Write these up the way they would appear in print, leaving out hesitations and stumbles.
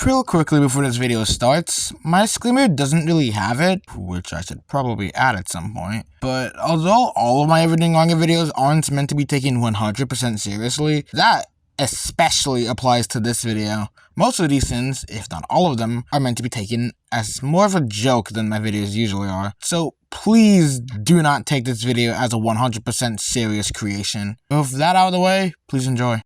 Real quickly before this video starts, my disclaimer doesn't really have it, which I should probably add at some point, but although all of my Everything Wrong videos aren't meant to be taken 100% seriously, that especially applies to this video. Most of these sins, if not all of them, are meant to be taken as more of a joke than my videos usually are, so please do not take this video as a 100% serious creation. With that out of the way, please enjoy.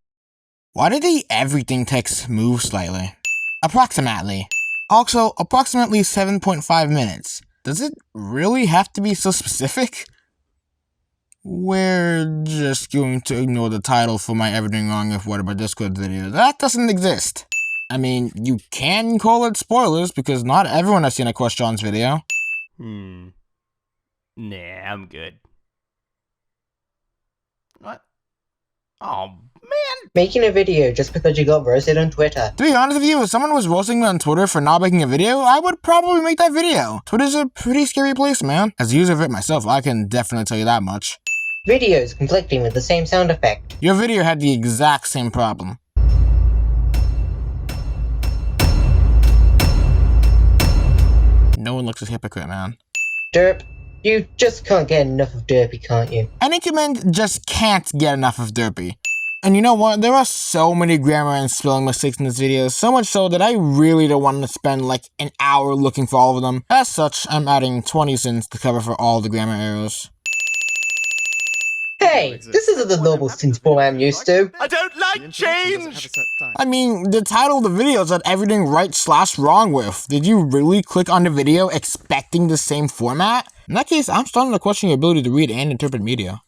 Why did the everything text move slightly? Approximately. Also, approximately 7.5 minutes. Does it really have to be so specific? We're just going to ignore the title for my Everything Wrong with Whatever Discord video. That doesn't exist. I mean, you can call it spoilers because not everyone has seen a Questions video. Nah, I'm good. What? Oh, man! Making a video just because you got roasted on Twitter. To be honest with you, if someone was roasting me on Twitter for not making a video, I would probably make that video. Twitter's a pretty scary place, man. As a user of it myself, I can definitely tell you that much. Videos conflicting with the same sound effect. Your video had the exact same problem. No one looks a hypocrite, man. Derp. You just can't get enough of Derpy, can't you? Any command just can't get enough of Derpy. And you know what? There are so many grammar and spelling mistakes in this video, so much so that I really don't want to spend like an hour looking for all of them. As such, I'm adding 20 sins to cover for all the grammar errors. Hey, this isn't the normal sins form I'm used to. I don't like change! I mean, the title of the video said everything right/wrong with. Did you really click on the video expecting the same format? In that case, I'm starting to question your ability to read and interpret media.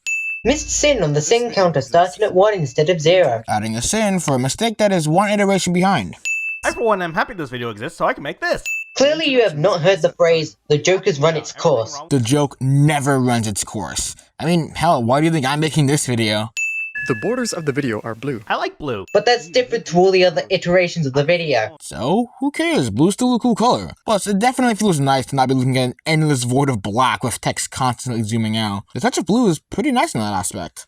Missed sin on the sin counter starting at 1 instead of 0. Adding a sin for a mistake that is one iteration behind. I for one am happy this video exists so I can make this. Clearly you have not heard the phrase, the joke has run its course. The joke never runs its course. I mean, hell, why do you think I'm making this video? The borders of the video are blue. I like blue. But that's different to all the other iterations of the video. So, who cares? Blue's still a cool color. Plus, it definitely feels nice to not be looking at an endless void of black with text constantly zooming out. The touch of blue is pretty nice in that aspect.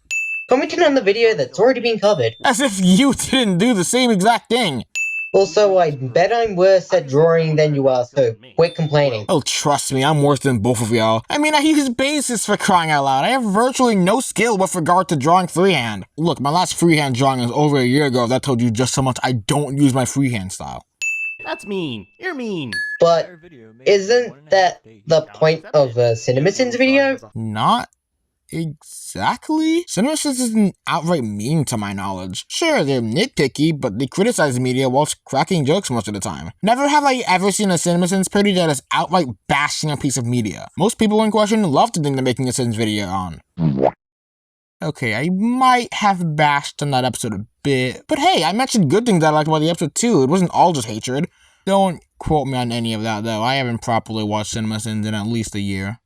Commenting on the video that's already been covered. As if you didn't do the same exact thing. Also, I bet I'm worse at drawing than you are, so quit complaining. Oh, trust me, I'm worse than both of y'all. I mean, I use bases for crying out loud. I have virtually no skill with regard to drawing freehand. Look, my last freehand drawing was over a year ago. That told you just how much I don't use my freehand style. That's mean. You're mean. But isn't that the point of a CinemaSins video? Not exactly. CinemaSins isn't outright mean to my knowledge. Sure, they're nitpicky, but they criticize the media whilst cracking jokes most of the time. Never have I ever seen a CinemaSins parody that is outright bashing a piece of media. Most people in question love the thing they're making a Sins video on. Okay, I might have bashed on that episode a bit, but hey, I mentioned good things I liked about the episode too. It wasn't all just hatred. Don't quote me on any of that though. I haven't properly watched CinemaSins in at least a year.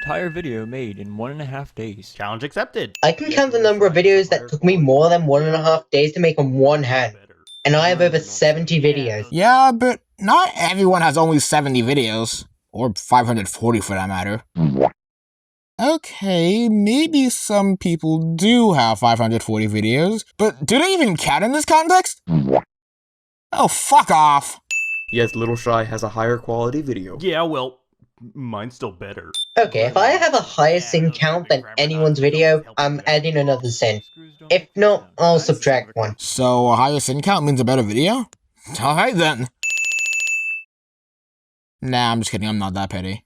Entire video made in 1.5 days. Challenge accepted. I can count the number of videos that took me more than 1.5 days to make on one hand. And I have over 70 videos. Yeah, but not everyone has only 70 videos. Or 540 for that matter. Okay, maybe some people do have 540 videos, but do they even count in this context? Oh, fuck off! Yes, Little Shy has a higher quality video. Yeah, well, mine's still better. Okay, if I have a higher sin count than anyone's video, I'm adding another sin. If not, I'll subtract one. So a higher sin count means a better video? Alright then. Nah, I'm just kidding, I'm not that petty.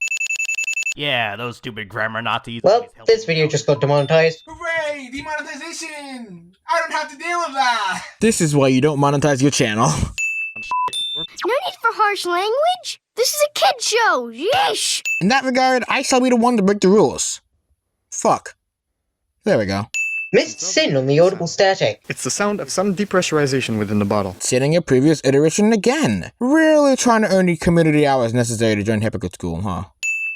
Yeah, those stupid grammar Nazis. Well, this video just got demonetized. Hooray! Demonetization! I don't have to deal with that! This is why you don't monetize your channel. No need for harsh language. This is a kid show. Yeesh. In that regard, I shall be the one to break the rules. Fuck. There we go. Missed sin on the audible static. It's the sound of some depressurization within the bottle. Sitting a previous iteration again. Really trying to earn the community hours necessary to join hypocrite school, huh?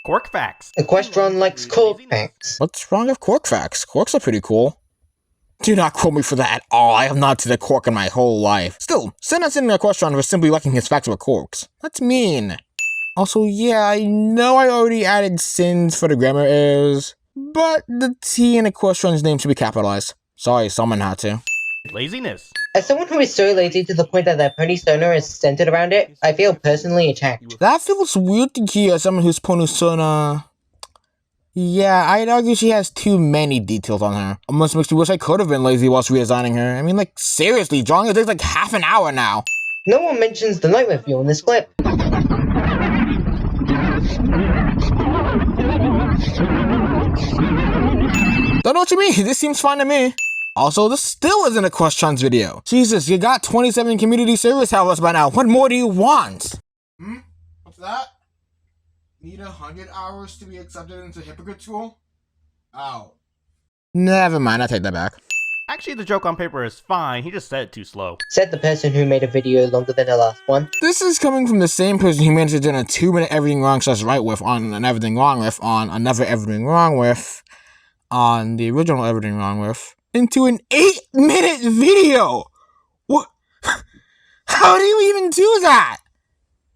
Cork facts. Equestron likes cork facts. What's wrong with cork facts? Corks are pretty cool. Do not quote me for that at all. I have not seen a cork in my whole life. Still, send us in a question for simply liking his facts with corks. That's mean. Also, yeah, I know I already added sins for the grammar errors, but the T in a question's name should be capitalized. Sorry, someone had to. Laziness. As someone who is so lazy to the point that their persona is centered around it, I feel personally attacked. That feels weird to hear as someone whose persona... Yeah, I'd argue she has too many details on her. Almost makes me wish I could have been lazy whilst reassigning her. I mean, like, seriously, drawing it takes like half an hour now. No one mentions the nightmare fuel in this clip. Don't know what you mean, this seems fine to me. Also, this still isn't a questions video. Jesus, you got 27 community service hours by now. What more do you want? What's that? Need 100 hours to be accepted into hypocrite school? Oh. Never mind, I take that back. Actually, the joke on paper is fine, he just said it too slow. Said the person who made a video longer than the last one. This is coming from the same person who managed to do a 2-minute everything wrong / right with on an everything wrong with on another everything wrong with on the original everything wrong with into an 8-minute video! What? How do you even do that?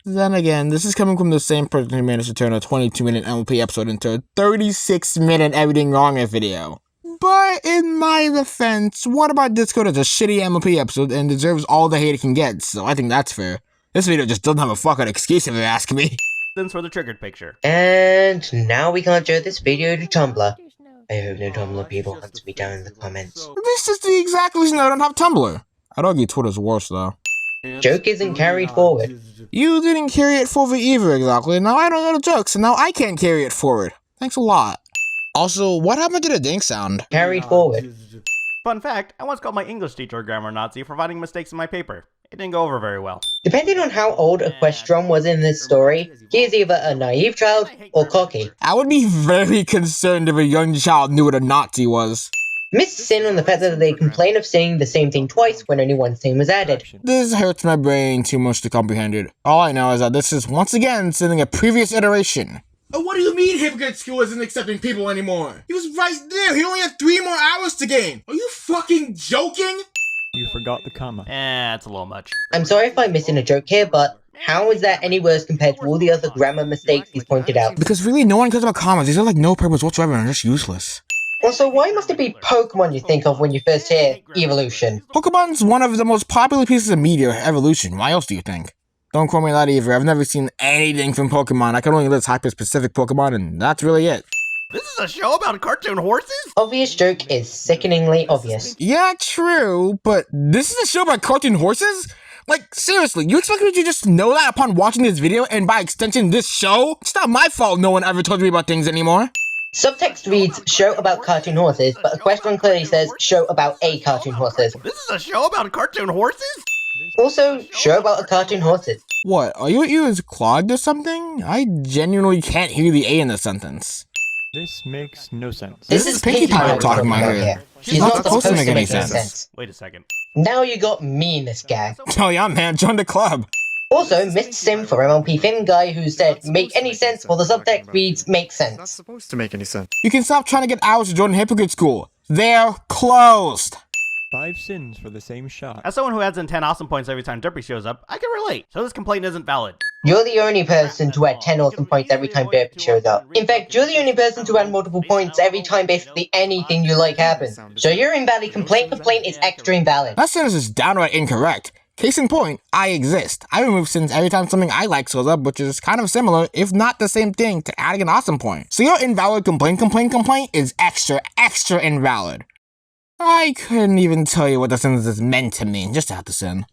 Then again, this is coming from the same person who managed to turn a 22-minute MLP episode into a 36-minute everything wrong with video. But in my defense, What About Discord is a shitty MLP episode and deserves all the hate it can get, so I think that's fair. This video just doesn't have a fucking excuse if you ask me. Then for the triggered picture. And now we can't show this video to Tumblr. I hope no Tumblr people hunt me down in the comments. This is the exact reason I don't have Tumblr. I'd argue Twitter's worse though. Joke isn't carried forward. You didn't carry it forward either exactly, now I don't know the jokes, and now I can't carry it forward. Thanks a lot. Also, what happened to the dink sound? Carried forward. Fun fact, I once called my English teacher a grammar Nazi for finding mistakes in my paper. It didn't go over very well. Depending on how old Equestron was in this story, he is either a naive child or cocky. I would be very concerned if a young child knew what a Nazi was. Missed sin on the fact that they complain of saying the same thing twice when only one thing was added. This hurts my brain too much to comprehend it. All I know is that this is once again sending a previous iteration. Oh, what do you mean Hypocrite School isn't accepting people anymore? He was right there, he only had 3 more hours to gain. Are you fucking joking? You forgot the comma. That's a little much. I'm sorry if I'm missing a joke here, but how is that any worse compared to all the other grammar mistakes he's pointed out? Because really no one cares about commas, these are like no purpose whatsoever and are just useless. Also, why must it be Pokemon you think of when you first hear evolution? Pokemon's one of the most popular pieces of media, evolution. Why else do you think? Don't call me that either. I've never seen anything from Pokemon. I can only list hyper-specific Pokemon, and that's really it. This is a show about cartoon horses? Obvious joke is sickeningly obvious. Yeah, true, but this is a show about cartoon horses? Like, seriously, you expect me to just know that upon watching this video, and by extension, this show? It's not my fault no one ever told me about things anymore. Subtext reads, show about cartoon horses, but the question clearly says, show about a cartoon horses. This is a show about cartoon horses? Also, show about a cartoon horses. What, are your ears clogged or something? I genuinely can't hear the A in the sentence. This makes no sense. This is Pinkie Pie talking in my head. She's not supposed to make any sense. Wait a second. Now you got me in this guy. Oh yeah, man, join the club. Also, missed sim for MLP Finn guy who said, make any sense while the subtext reads, make It's not sense. supposed to make any sense. You can stop trying to get hours to join Hypocrite School. They're closed. 5 sins for the same shot. As someone who adds in 10 awesome points every time Derpy shows up, I can relate. So this complaint isn't valid. You're the only person to add 10 awesome points every time Derpy shows up. In fact, you're the only person to add multiple points every time basically anything you like happens. So your invalid complaint is extra invalid. That sentence is downright incorrect. Case in point, I exist. I remove sins every time something I like shows up, which is kind of similar, if not the same thing, to adding an awesome point. So your invalid complaint is extra invalid. I couldn't even tell you what the sentence is meant to mean, just add the sin.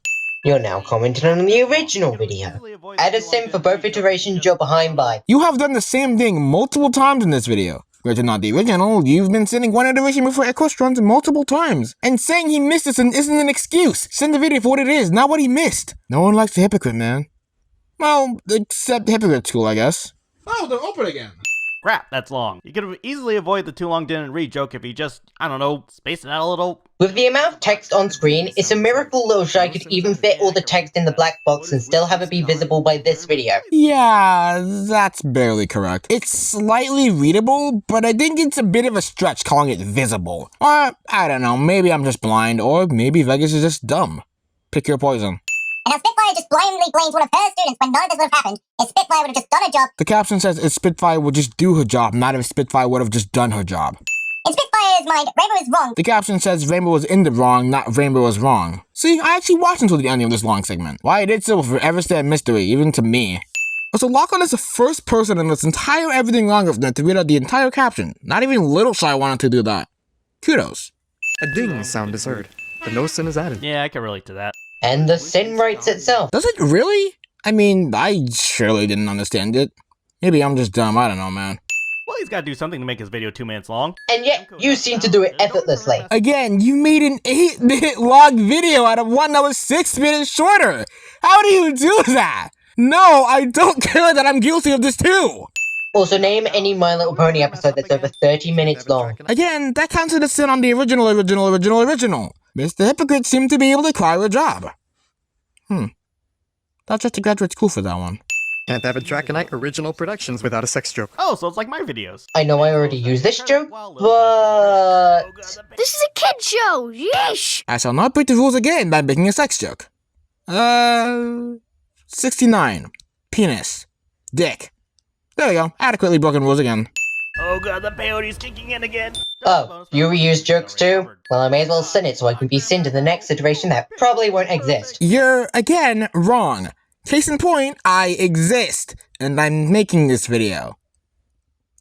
You're now commenting on the original video. Add a sim for both iterations you're behind by. You have done the same thing multiple times in this video. Granted not the original, you've been sending one iteration before Equestrons multiple times. And saying he missed this isn't an excuse. Send the video for what it is, not what he missed. No one likes the hypocrite, man. Well, except Hypocrite School, I guess. Oh, they're open again. Crap, that's long. You could have easily avoided the too long didn't read joke if you just, I don't know, spaced it out a little. With the amount of text on screen, it's a miracle Lochlann could even fit all the text in the black box and still have it be visible by this video. Yeah, that's barely correct. It's slightly readable, but I think it's a bit of a stretch calling it visible. Or, I don't know, maybe I'm just blind, or maybe Vegas is just dumb. Pick your poison. And how Spitfire just blindly blames one of her students when none of this would have happened if Spitfire would have just done her job. The caption says if Spitfire would just do her job, not if Spitfire would have just done her job. In Spitfire's viewer's mind, Rainbow is wrong. The caption says Rainbow was in the wrong, not Rainbow was wrong. See, I actually watched until the ending of this long segment. Why it did so will forever stay a mystery, even to me. Also, Lochlann is the first person in this entire Everything Wrong of Net to read out the entire caption. Not even Little Shy wanted to do that. Kudos. A ding sound is heard, but no sin is added. Yeah, I can relate to that. And the sin writes itself. Does it really? I mean, I surely didn't understand it. Maybe I'm just dumb, I don't know, man. Well, he's got to do something to make his video 2 minutes long. And yet, you seem to do it effortlessly. Again, you made an 8-minute long video out of one that was 6 minutes shorter. How do you do that? No, I don't care that I'm guilty of this too. Also, name any My Little Pony episode that's over 30 minutes long. Again, that counts as a sin on the original. Mr. Hypocrite seemed to be able to acquire a job. Thought just to graduate school for that one. Can't have a Draconite original productions without a sex joke. Oh, so it's like my videos. I know I already used this joke, but... This is a kid show. Yeesh. I shall not break the rules again by making a sex joke. 69. Penis. Dick. There we go. Adequately broken rules again. Oh god, the peyote's kicking in again. Oh, you reuse jokes too? Well, I may as well sin it so I can be sinned in the next iteration that probably won't exist. You're, again, wrong. Case in point, I exist, and I'm making this video.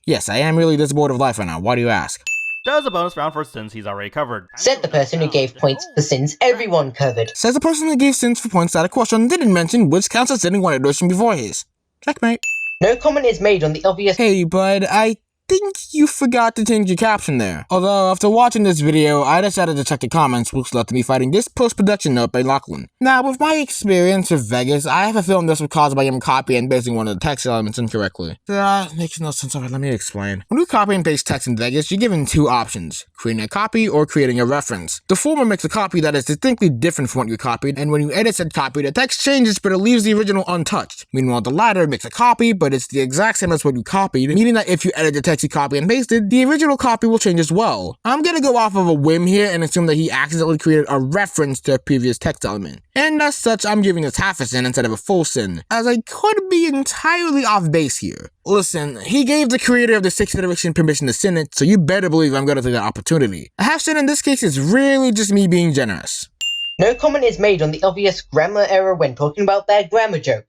Yes, I am really this bored of life right now. Why do you ask? Does a bonus round for sins he's already covered. Said the person who gave points for sins everyone covered. Says the person who gave sins for points that a question didn't mention which counts as sinning one iteration before his. Checkmate. No comment is made on the obvious. Hey, bud, I think you forgot to change your caption there. Although, after watching this video, I decided to check the comments, which led to me finding this post-production note by Lochlann. Now, with my experience with Vegas, I have a feeling this was caused by him copying and pasting one of the text elements incorrectly. That makes no sense. Alright, let me explain. When you copy and paste text in Vegas, you're given two options: creating a copy or creating a reference. The former makes a copy that is distinctly different from what you copied, and when you edit said copy, the text changes but it leaves the original untouched. Meanwhile, the latter makes a copy, but it's the exact same as what you copied, meaning that if you edit the text you copy and pasted, the original copy will change as well. I'm gonna go off of a whim here and assume that he accidentally created a reference to a previous text element. And as such, I'm giving this half a sin instead of a full sin, as I could be entirely off base here. Listen, he gave the creator of the 6th iteration permission to sin it, so you better believe I'm gonna take that opportunity. A half sin in this case is really just me being generous. No comment is made on the obvious grammar error when talking about that grammar joke.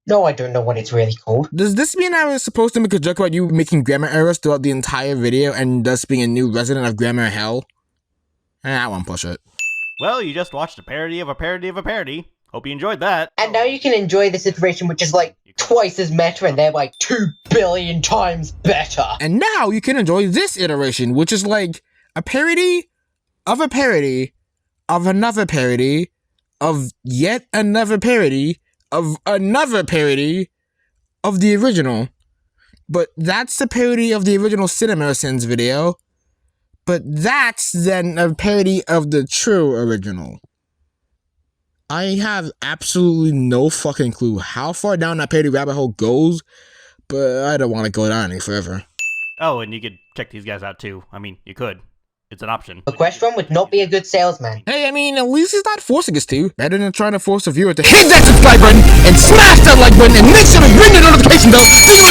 No, I don't know what it's really called. Does this mean I was supposed to make a joke about you making grammar errors throughout the entire video and thus being a new resident of grammar hell? I won't push it. Well, you just watched a parody of a parody of a parody. Hope you enjoyed that. And now you can enjoy this iteration, which is like twice as meta and thereby 2 billion times better. And now you can enjoy this iteration, which is like a parody of a parody of another parody of yet another parody of another parody of the original. But that's the parody of the original Cinema Sins video. But that's then a parody of the true original. I have absolutely no fucking clue how far down that parody rabbit hole goes, but I don't want to go down any further. Oh, and you could check these guys out too. I mean, you could. It's an option. A question would not be a good salesman. Hey, I mean, at least he's not forcing us to. Better than trying to force a viewer to hit that subscribe button and smash that like button and make sure to ring the notification bell so you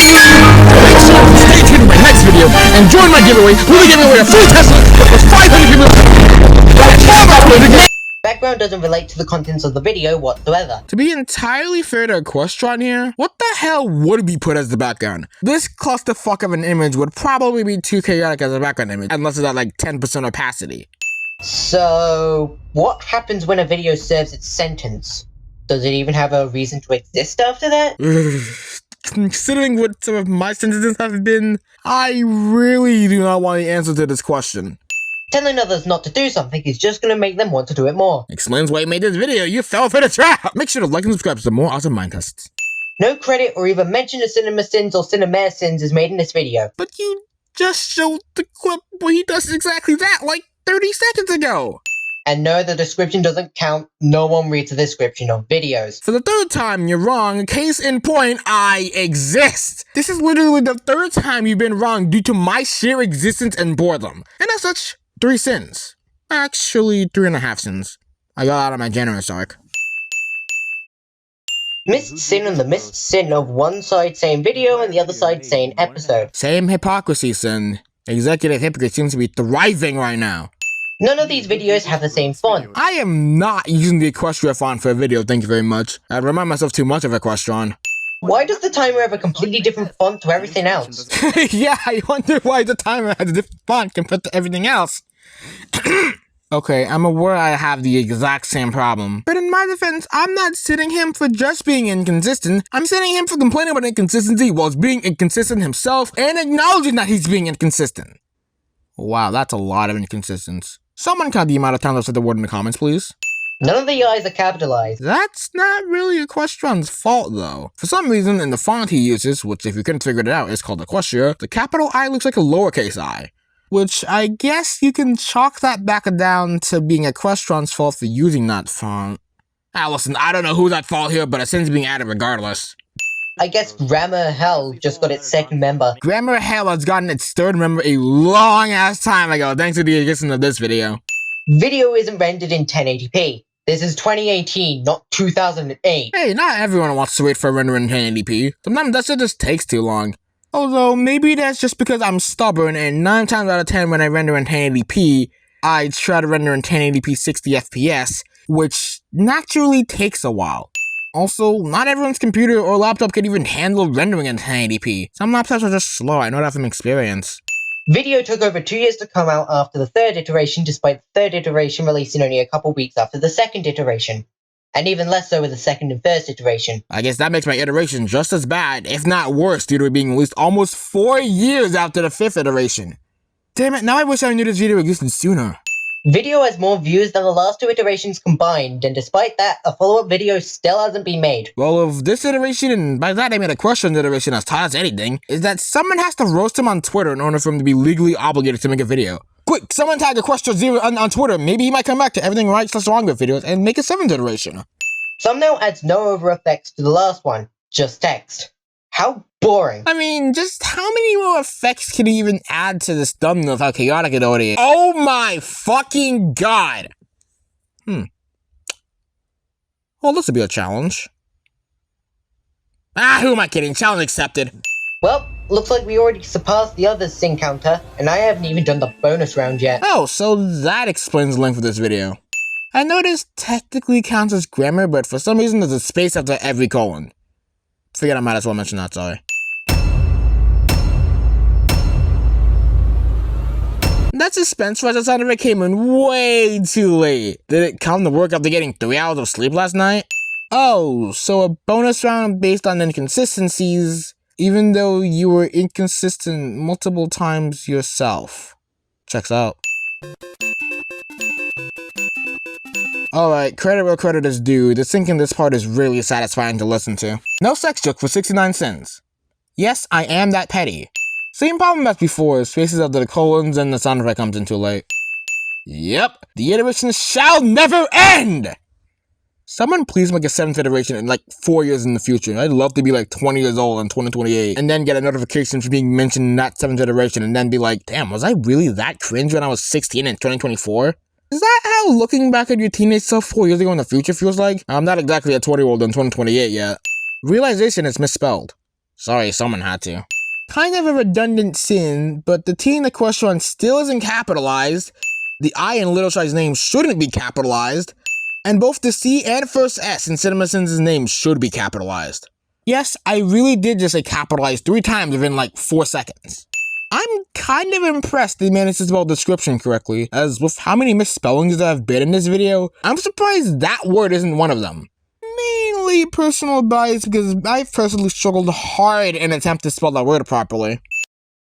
make sure to stay tuned to my next video and join my giveaway. We'll be giving away a free Tesla with 500 people. Background doesn't relate to the contents of the video whatsoever. To be entirely fair to Equestron here, what the hell would be put as the background? This clusterfuck of an image would probably be too chaotic as a background image, unless it's at like 10% opacity. So, what happens when a video serves its sentence? Does it even have a reason to exist after that? Considering what some of my sentences have been, I really do not want the answer to this question. Telling others not to do something is just gonna make them want to do it more. Explains why you made this video, you fell for the trap! Make sure to like and subscribe for more awesome mind tests. No credit or even mention of Cinema Sins or Cinema Sins is made in this video. But you just showed the clip where he does exactly that like 30 seconds ago! And no, the description doesn't count. No one reads the description of videos. For the third time, you're wrong. Case in point, I exist. This is literally the third time you've been wrong due to my sheer existence and boredom. And as such, 3 sins. Actually, 3.5 sins. I got out of my generous arc. Missed sin on the missed sin of one side saying video and the other side saying episode. Same hypocrisy sin. Executive hypocrite seems to be thriving right now. None of these videos have the same font. I am not using the Equestria font for a video, thank you very much. I remind myself too much of Equestron. Why does the timer have a completely different font to everything else? Yeah, I wonder why the timer has a different font compared to everything else. Okay, I'm aware I have the exact same problem. But in my defense, I'm not sitting him for just being inconsistent. I'm sitting him for complaining about inconsistency whilst being inconsistent himself and acknowledging that he's being inconsistent. Wow, that's a lot of inconsistency. Someone count the amount of times I've said the word in the comments, please. None of the I's are capitalized. That's not really Equestron's fault, though. For some reason, in the font he uses, which if you couldn't figure it out is called Equestria, the capital I looks like a lowercase I. Which I guess you can chalk that back down to being Equestron's fault for using that font. Ah, listen, I don't know who's at fault here, but a sin's being added regardless. I guess Grammar Hell just got its second member. Grammar Hell has gotten its third member a long-ass time ago, thanks to the existence of this video. Video isn't rendered in 1080p. This is 2018, not 2008. Hey, not everyone wants to wait for a render in 1080p. Sometimes that shit just takes too long. Although, maybe that's just because I'm stubborn and 9 times out of 10 when I render in 1080p, I try to render in 1080p 60 FPS, which naturally takes a while. Also, not everyone's computer or laptop can even handle rendering in 1080p. Some laptops are just slow, I know that from experience. Video took over 2 years to come out after the third iteration, despite the third iteration releasing only a couple weeks after the second iteration. And even less so with the second and first iteration. I guess that makes my iteration just as bad, if not worse, due to it being released almost 4 years after the 5th iteration. Damn it, now I wish I knew this video existed sooner. Video has more views than the last 2 iterations combined, and despite that, a follow-up video still hasn't been made. Well, if this iteration, and by that I mean a question iteration has taught us anything, is that someone has to roast him on Twitter in order for him to be legally obligated to make a video. Quick, someone tag Equestria0 on Twitter, maybe he might come back to Everything Right/Wrong with videos and make a 7th iteration. Thumbnail adds no over effects to the last one, just text. How boring. I mean, just how many more effects can he even add to this thumbnail of how chaotic it already is? Oh my fucking god! Well, this would be a challenge. Ah, who am I kidding? Challenge accepted. Well, looks like we already surpassed the other sin counter, and I haven't even done the bonus round yet. Oh, so that explains the length of this video. I know this technically counts as grammar, but for some reason there's a space after every colon. Figured I might as well mention that, sorry. That suspense rush that sounded like came in way too late. Did it come to work after getting 3 hours of sleep last night? Oh, so a bonus round based on inconsistencies, even though you were inconsistent multiple times yourself. Checks out. Alright, credit where credit is due. The sync in this part is really satisfying to listen to. No sex joke for 69 cents. Yes, I am that petty. Same problem as before, spaces after the colons and the sound effect comes in too late. Yep, the iteration shall never end! Someone please make a 7th iteration in like 4 years in the future. I'd love to be like 20 years old in 2028 and then get a notification for being mentioned in that 7th iteration and then be like, damn, was I really that cringe when I was 16 in 2024? Is that how looking back at your teenage self 4 years ago in the future feels like? I'm not exactly a 20-year-old in 2028 yet. Realization is misspelled. Sorry, someone had to. Kind of a redundant sin, but the T in the question still isn't capitalized, the I in Little Shy's name shouldn't be capitalized, and both the C and first S in CinemaSins' name should be capitalized. Yes, I really did just say capitalized 3 times within like 4 seconds. I'm kind of impressed they managed to spell description correctly, as with how many misspellings there have been in this video, I'm surprised that word isn't one of them. Mainly personal bias because I've personally struggled hard in an attempt to spell that word properly.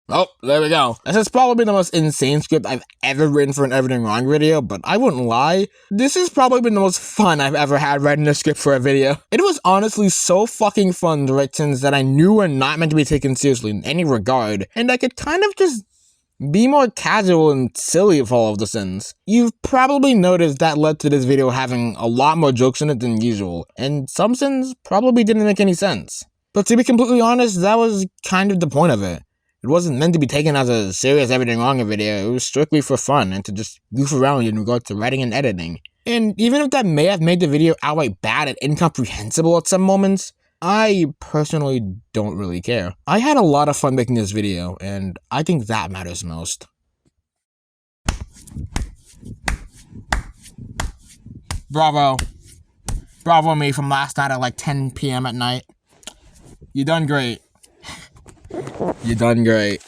Oh, there we go. This is probably the most insane script I've ever written for an Everything Wrong video, but I wouldn't lie, this has probably been the most fun I've ever had writing a script for a video. It was honestly so fucking fun to write sins that I knew were not meant to be taken seriously in any regard, and I could kind of just be more casual and silly with all of the sins. You've probably noticed that led to this video having a lot more jokes in it than usual, and some sins probably didn't make any sense. But to be completely honest, that was kind of the point of it. It wasn't meant to be taken as a serious Everything Wrong video, it was strictly for fun and to just goof around in regard to writing and editing. And even if that may have made the video outright bad and incomprehensible at some moments, I personally don't really care. I had a lot of fun making this video, and I think that matters most. Bravo. Bravo me from last night at like 10 p.m. at night. You done great. You done great.